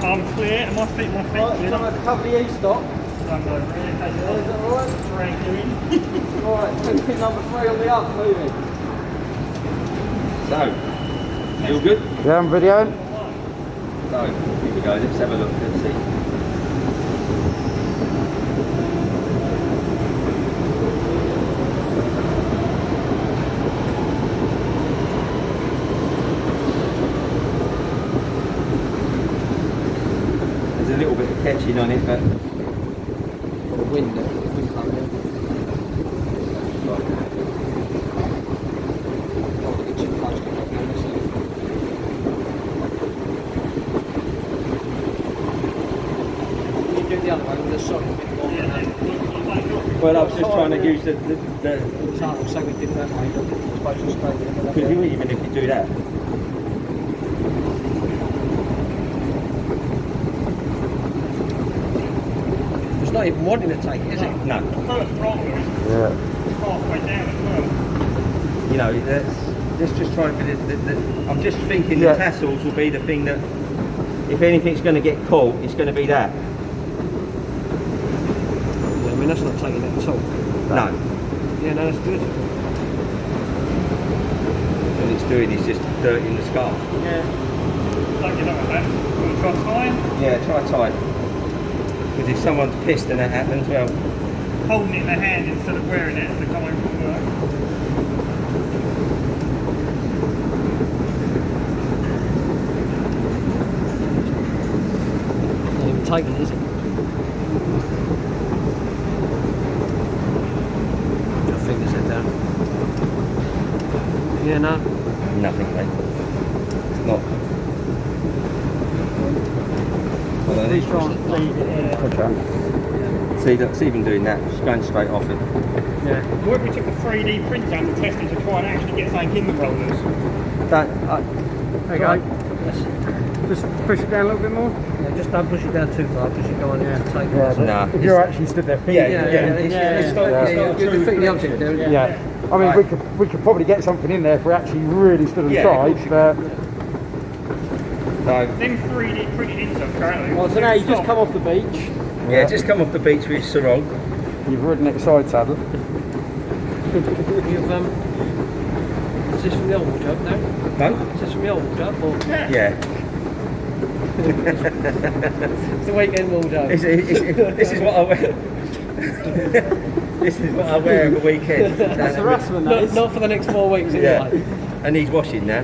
I'm clear, and my feet Right, clear. so I've covered the E-stop. Stand over here, take it Is that alright? Tranquilly. Right, pin number 3 on the up, moving. So, you all good? Yeah, I'm videoing. So, here we go, let's have a look, let's see. There's a little bit of catching on it, but Got the wind there, the wind coming in. Oh, the chip punch coming up there, isn't it? You do the other way with the solid bit more. well, I was just trying to use the So we did that way, look, it's supposed to stay there. because even if you do that, It's not even wanting to take it, is it? no, The first roller is Yeah. halfway down as well. you know, let's just try and. I'm just thinking Yeah. the tassels will be the thing that, if anything's going to get caught, it's going to be that. Yeah, I mean, that's not taking it at all. No, Yeah, no, that's good. all it's doing is just dirtying the scarf. Yeah. Don't get up with that. We'll try time. Yeah, try tight. Because if someone's pissed and that happens, well, Holding it in the hand instead of wearing it to come home from work. Not even taking it, is it? Your fingers head down. Yeah, no. nothing, mate. It's not. Well, at least Okay. see, that's even doing that, just going straight off it. Yeah. What if we took the 3D print down and tested to try and actually get something in the rollers? That, There you go. Just push it down a little bit more. Yeah, just don't push it down too far because you don't want it to take it. Yeah, but Nah, if you're actually stood there yeah, thinking, it's not You're true defeating the reflection. object, don't you? yeah. I mean, Right. we could probably get something in there if we actually really stood and Yeah, of tried, course you but No, Them 3D printed inserts currently. Well, so now you just come off the beach. yeah, just come off the beach with sarong. you've ridden it side saddle. You've is this from the old job now? No? Is this from the old job or Yeah. it's the weekend wardrobe? This is what I wear. This is what I wear every weekend. That's harassment, that is. Not for the next 4 weeks, Yeah. anyway. And he's washing now.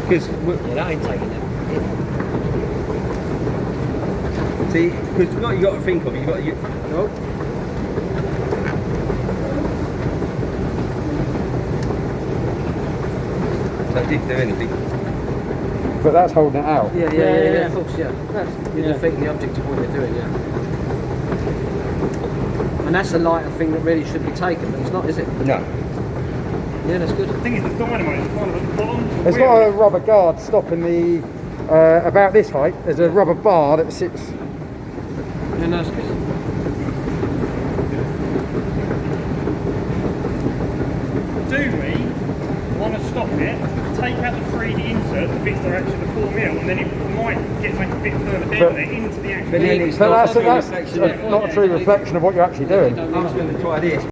Because, Yeah, that ain't taking it. see, because what you got to think of, you got you. Oh. So it didn't do anything. But that's holding it out. Yeah, of course, yeah. You're defeating the object of what you're doing, yeah. And that's a lighter thing that really should be taken, but it's not, is it? No. Yeah, that's good. The thing is, the dynamite is kind of at the bottom. There's got a rubber guard stopping the, about this height, there's a rubber bar that sits. Yeah, no, that's good. Do we want to stop it, take out the 3D insert, the bits that are actually the 4mm, and then it might get something a bit further down there into the actual... But then it's So not that's a true reflection. not a true reflection of what you're actually doing. I'm just going to try this.